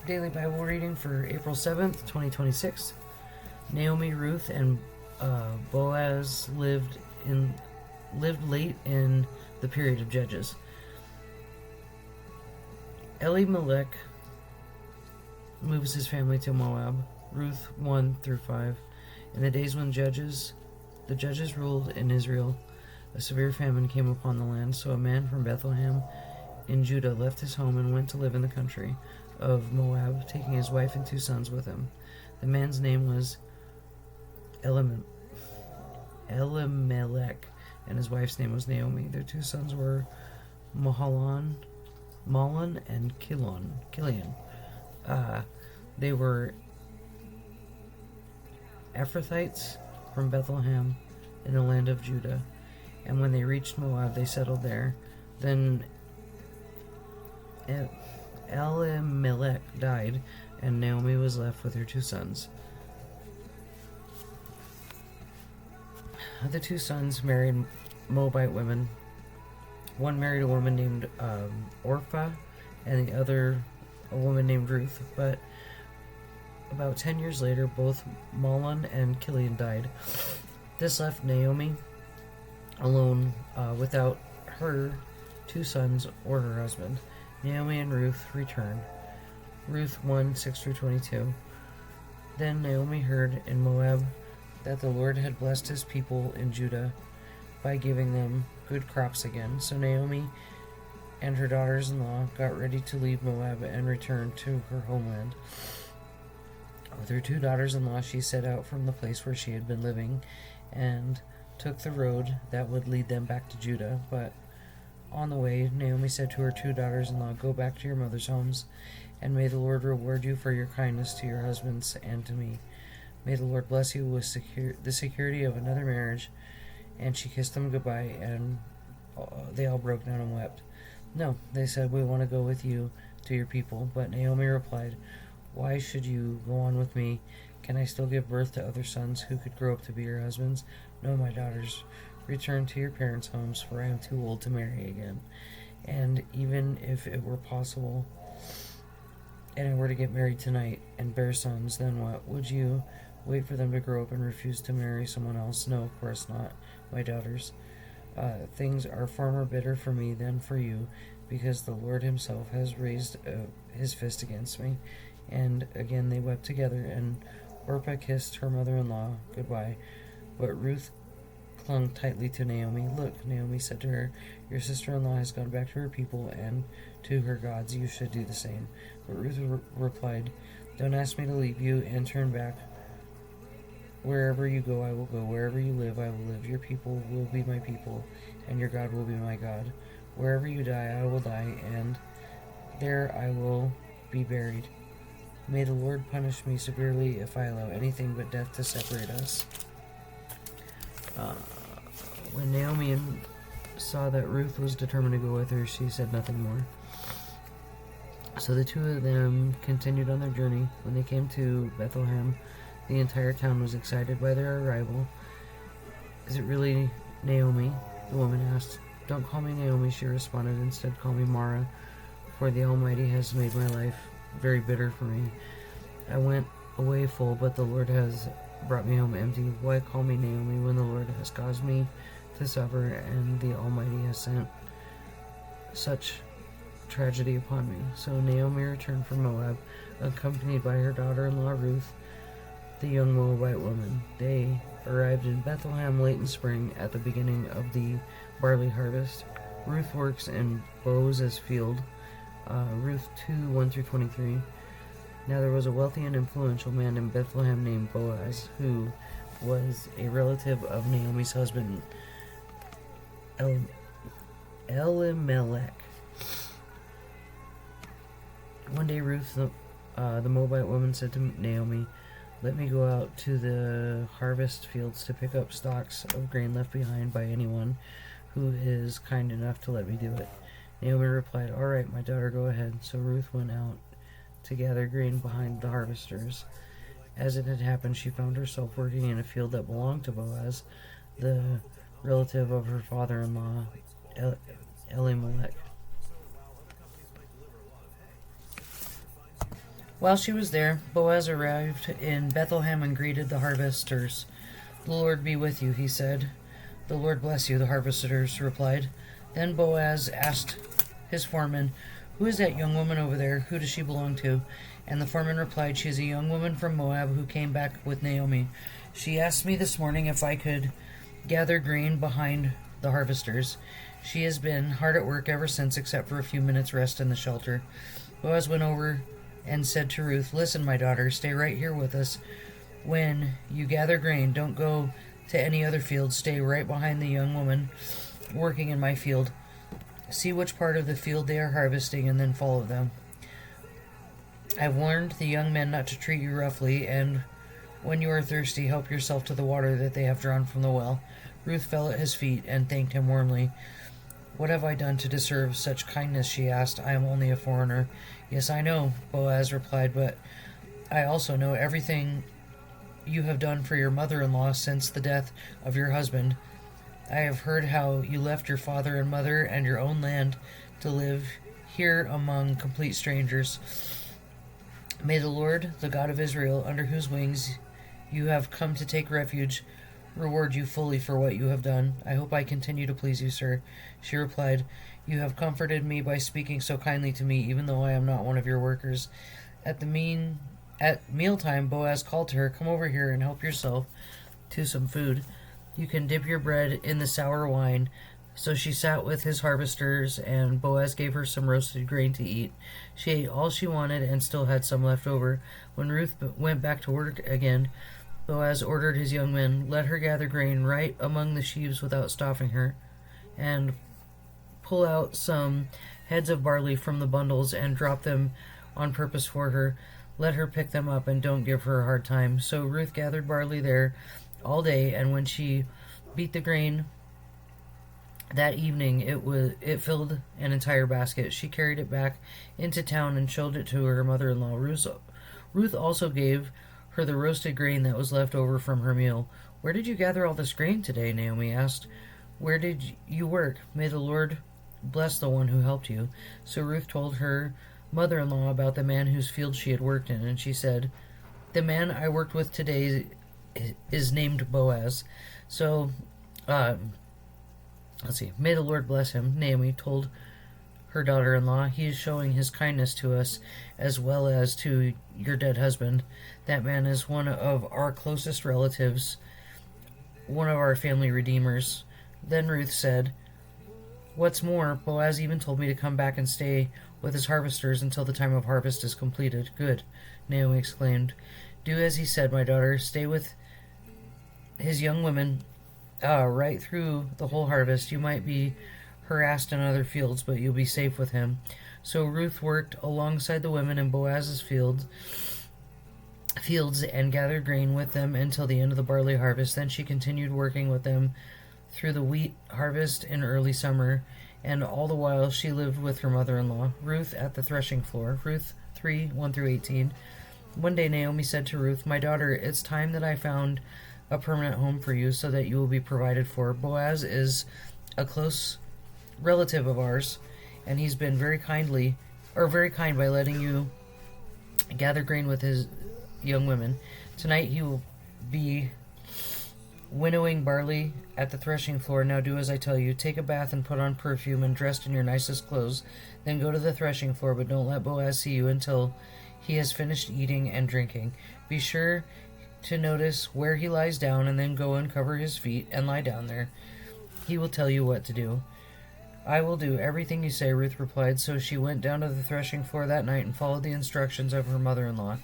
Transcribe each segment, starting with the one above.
Daily Bible reading for April 7th, 2026. Naomi, Ruth, and Boaz lived late in the period of Judges. Elimelech moves his family to Moab. Ruth 1 through 5. In the days when the judges ruled in Israel, a severe famine came upon the land, so a man from Bethlehem in Judah left his home and went to live in the country of Moab, taking his wife and 2 sons with him. The man's name was Elimelech, and his wife's name was Naomi. Their 2 sons were Mahlon and Kilian. They were Ephrathites from Bethlehem in the land of Judah, and when they reached Moab, they settled there. Then Elimelech died, and Naomi was left with her 2 sons. The 2 sons married Moabite women. One married a woman named Orpah, and the other a woman named Ruth. But about 10 years later, both Mahlon and Kilian died. This left Naomi alone without her 2 sons or her husband. Naomi and Ruth returned. Ruth 1, 6 through 22. Then Naomi heard in Moab that the Lord had blessed his people in Judah by giving them good crops again. So Naomi and her daughters-in-law got ready to leave Moab and return to her homeland. With her 2 daughters-in-law, she set out from the place where she had been living and took the road that would lead them back to Judah. But on the way, Naomi said to her 2 daughters-in-law, "Go back to your mother's homes, and may the Lord reward you for your kindness to your husbands and to me. May the Lord bless you with the security of another marriage." And she kissed them goodbye, and they all broke down and wept. "No," they said, "we want to go with you to your people." But Naomi replied, "Why should you go on with me? Can I still give birth to other sons who could grow up to be your husbands? No, my daughters, return to your parents' homes, for I am too old to marry again. And even if it were possible, and I were to get married tonight and bear sons, then what? Would you wait for them to grow up and refuse to marry someone else? No, of course not, my daughters. Things are far more bitter for me than for you, because the Lord himself has raised his fist against me." And again they wept together, and Orpah kissed her mother-in-law goodbye. But Ruth clung tightly to Naomi. "Look," Naomi said to her, "your sister-in-law has gone back to her people and to her gods. You should do the same." But Ruth replied, "Don't ask me to leave you and turn back. Wherever you go, I will go. Wherever you live, I will live. Your people will be my people, and your God will be my God. Wherever you die, I will die, and there I will be buried. May the Lord punish me severely if I allow anything but death to separate us." When Naomi saw that Ruth was determined to go with her, she said nothing more. So the 2 of them continued on their journey. When they came to Bethlehem, the entire town was excited by their arrival. "Is it really Naomi?" the woman asked. "Don't call me Naomi," she responded. "Instead, call me Mara, for the Almighty has made my life very bitter for me. I went away full, but the Lord has brought me home empty. Why call me Naomi when the Lord has caused me to suffer, and the Almighty has sent such tragedy upon me?" So Naomi returned from Moab, accompanied by her daughter-in-law Ruth, the young Moabite woman. They arrived in Bethlehem late in spring, at the beginning of the barley harvest. Ruth works in Boaz's field. Ruth 2, 1 through 23. Now there was a wealthy and influential man in Bethlehem named Boaz, who was a relative of Naomi's husband, Elimelech. One day Ruth, the Moabite woman, said to Naomi, "Let me go out to the harvest fields to pick up stalks of grain left behind by anyone who is kind enough to let me do it." Naomi replied, "All right, my daughter, go ahead." So Ruth went out to gather grain behind the harvesters. As it had happened, she found herself working in a field that belonged to Boaz, the relative of her father-in-law, Elimelech. While she was there, Boaz arrived in Bethlehem and greeted the harvesters. "The Lord be with you," he said. "The Lord bless you," the harvesters replied. Then Boaz asked his foreman, "Who is that young woman over there? Who does she belong to?" And the foreman replied, "She is a young woman from Moab who came back with Naomi. She asked me this morning if I could gather grain behind the harvesters. She has been hard at work ever since, except for a few minutes' rest in the shelter." Boaz went over and said to Ruth, "Listen, my daughter, stay right here with us. When you gather grain, don't go to any other field. Stay right behind the young woman working in my field. See which part of the field they are harvesting and then follow them. I've warned the young men not to treat you roughly, and when you are thirsty, help yourself to the water that they have drawn from the well." Ruth fell at his feet and thanked him warmly. "What have I done to deserve such kindness?" she asked. "I am only a foreigner." "Yes, I know," Boaz replied, "but I also know everything you have done for your mother-in-law since the death of your husband. I have heard how you left your father and mother and your own land to live here among complete strangers. May the Lord, the God of Israel, under whose wings you have come to take refuge, reward you fully for what you have done. I hope I continue to please you, sir." She replied, "You have comforted me by speaking so kindly to me, even though I am not one of your workers." At mealtime, Boaz called to her, "Come over here and help yourself to some food. You can dip your bread in the sour wine." So she sat with his harvesters, and Boaz gave her some roasted grain to eat. She ate all she wanted and still had some left over. When Ruth went back to work again, Boaz ordered his young men, "Let her gather grain right among the sheaves without stopping her, and pull out some heads of barley from the bundles and drop them on purpose for her. Let her pick them up and don't give her a hard time." So Ruth gathered barley there all day, and when she beat the grain that evening, it filled an entire basket. She carried it back into town and showed it to her mother-in-law. Ruth also gave her the roasted grain that was left over from her meal. "Where did you gather all this grain today?" Naomi asked. "Where did you work? May the Lord bless the one who helped you." So Ruth told her mother-in-law about the man whose field she had worked in, and she said, "The man I worked with today is named Boaz." So, let's see. "May the Lord bless him," Naomi told her daughter-in-law. "He is showing his kindness to us as well as to your dead husband. That man is one of our closest relatives, one of our family redeemers." Then Ruth said, "What's more, Boaz even told me to come back and stay with his harvesters until the time of harvest is completed." "Good," Naomi exclaimed. "Do as he said, my daughter. Stay with his young women right through the whole harvest. You might be harassed in other fields, but you'll be safe with him." So Ruth worked alongside the women in Boaz's fields and gathered grain with them until the end of the barley harvest. Then she continued working with them through the wheat harvest in early summer, and all the while she lived with her mother-in-law. Ruth at the threshing floor. Ruth 3, 1-18. One day Naomi said to Ruth, "My daughter, it's time that I found a permanent home for you so that you will be provided for. Boaz is a close relative of ours, and he's been very kind by letting you gather grain with his young women. Tonight he will be winnowing barley at the threshing floor. Now do as I tell you. Take a bath and put on perfume and dress in your nicest clothes. Then go to the threshing floor, but don't let Boaz see you until he has finished eating and drinking. Be sure to notice where he lies down, and then go and cover his feet and lie down there. He will tell you what to do." "I will do everything you say," Ruth replied. So she went down to the threshing floor that night and followed the instructions of her mother-in-law.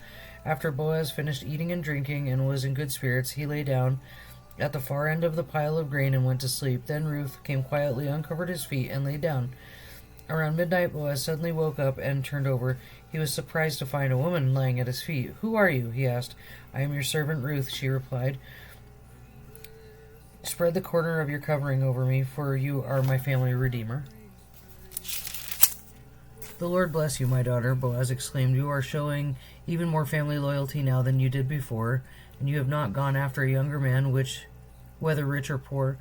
After Boaz finished eating and drinking and was in good spirits, he lay down at the far end of the pile of grain and went to sleep. Then Ruth came quietly, uncovered his feet, and lay down. Around midnight, Boaz suddenly woke up and turned over. He was surprised to find a woman lying at his feet. "Who are you?" he asked. "I am your servant Ruth," she replied. "Spread the corner of your covering over me, for you are my family redeemer." "The Lord bless you, my daughter," Boaz exclaimed. "You are showing even more family loyalty now than you did before, and you have not gone after a younger man, whether rich or poor.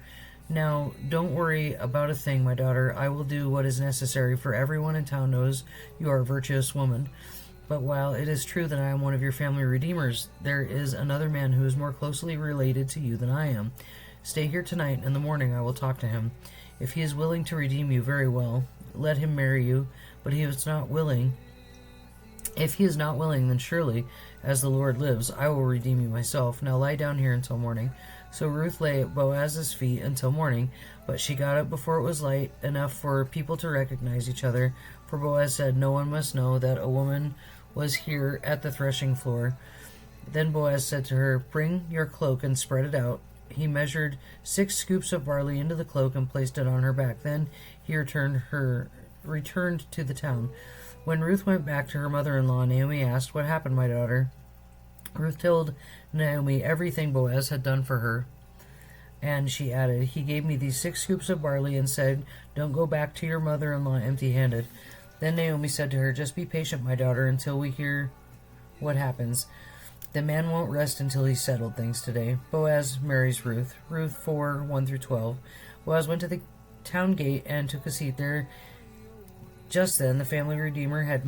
Now, don't worry about a thing, my daughter. I will do what is necessary, for everyone in town knows you are a virtuous woman." But while it is true that I am one of your family redeemers, there is another man who is more closely related to you than I am. Stay here tonight, and in the morning I will talk to him. If he is willing to redeem you, very well. Let him marry you. But if he is not willing, then surely, as the Lord lives, I will redeem you myself. Now lie down here until morning. So Ruth lay at Boaz's feet until morning, but she got up before it was light enough for people to recognize each other. For Boaz said, "No one must know that a woman was here at the threshing floor." Then Boaz said to her, "Bring your cloak and spread it out." He measured 6 scoops of barley into the cloak and placed it on her back. Then he returned to the town. When Ruth went back to her mother-in-law, Naomi asked, "What happened, my daughter?" Ruth told Naomi everything Boaz had done for her. And she added, "He gave me these 6 scoops of barley and said, 'Don't go back to your mother-in-law empty-handed.'" Then Naomi said to her, "Just be patient, my daughter, until we hear what happens. The man won't rest until he's settled things today." Boaz marries Ruth. Ruth 4, 1-12. Boaz went to the town gate and took a seat there. Just then, the family redeemer he had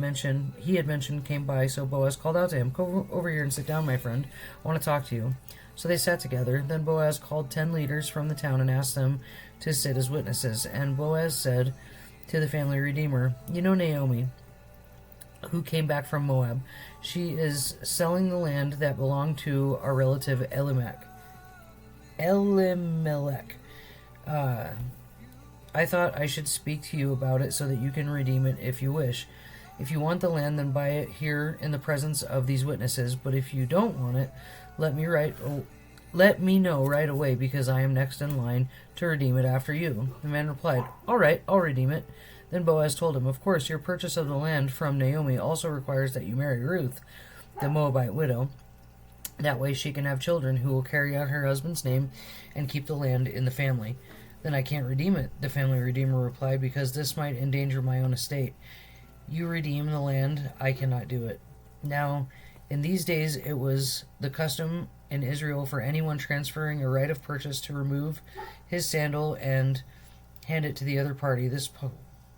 mentioned came by, so Boaz called out to him, "Come over here and sit down, my friend. I want to talk to you." So they sat together. Then Boaz called 10 leaders from the town and asked them to sit as witnesses. And Boaz said to the family redeemer, "You know Naomi, who came back from Moab. She is selling the land that belonged to our relative Elimelech. I thought I should speak to you about it so that you can redeem it if you wish. If you want the land, then buy it here in the presence of these witnesses. But if you don't want it, let me know right away, because I am next in line to redeem it after you." The man replied, "All right, I'll redeem it." Then Boaz told him, "Of course, your purchase of the land from Naomi also requires that you marry Ruth, the Moabite widow. That way she can have children who will carry out her husband's name and keep the land in the family." "Then I can't redeem it," the family redeemer replied, "because this might endanger my own estate. You redeem the land, I cannot do it." Now, in these days it was the custom in Israel for anyone transferring a right of purchase to remove his sandal and hand it to the other party. This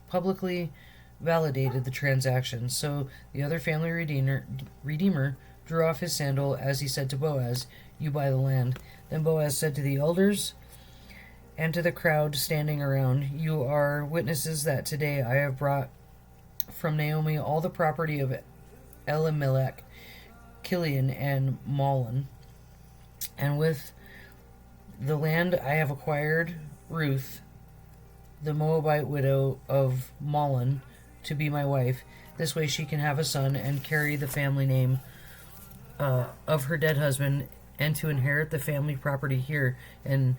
publicly validated the transaction. So the other family redeemer drew off his sandal as he said to Boaz, "You buy the land." Then Boaz said to the elders and to the crowd standing around, "You are witnesses that today I have brought from Naomi all the property of Elimelech, Kilion, and Mahlon. And with the land I have acquired Ruth, the Moabite widow of Mahlon, to be my wife. This way she can have a son and carry the family name of her dead husband, and to inherit the family property here in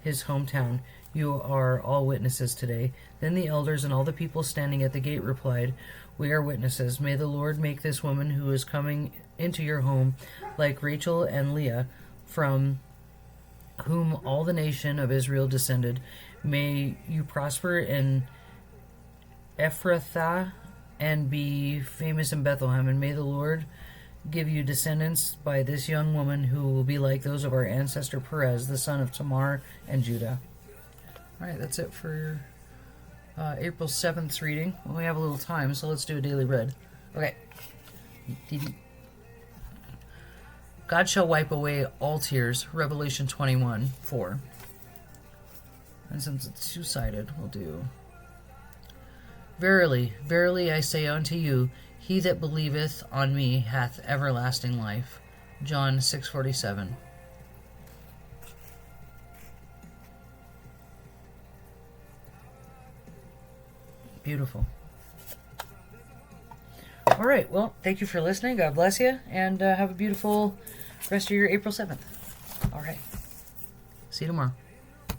his hometown. You are all witnesses today." Then the elders and all the people standing at the gate replied, "We are witnesses. May the Lord make this woman who is coming into your home like Rachel and Leah, from whom all the nation of Israel descended. May you prosper in Ephrathah and be famous in Bethlehem, and may the Lord give you descendants by this young woman who will be like those of our ancestor Perez, the son of Tamar and Judah." All right, that's it for April 7th reading. Well, we have a little time, so let's do a daily read. Okay. God shall wipe away all tears, Revelation 21:4. And since it's two-sided, we'll do, "Verily, verily I say unto you, he that believeth on me hath everlasting life." John 6:47. Beautiful. All right, well, thank you for listening. God bless you, and have a beautiful rest of your April 7th. All right. See you tomorrow.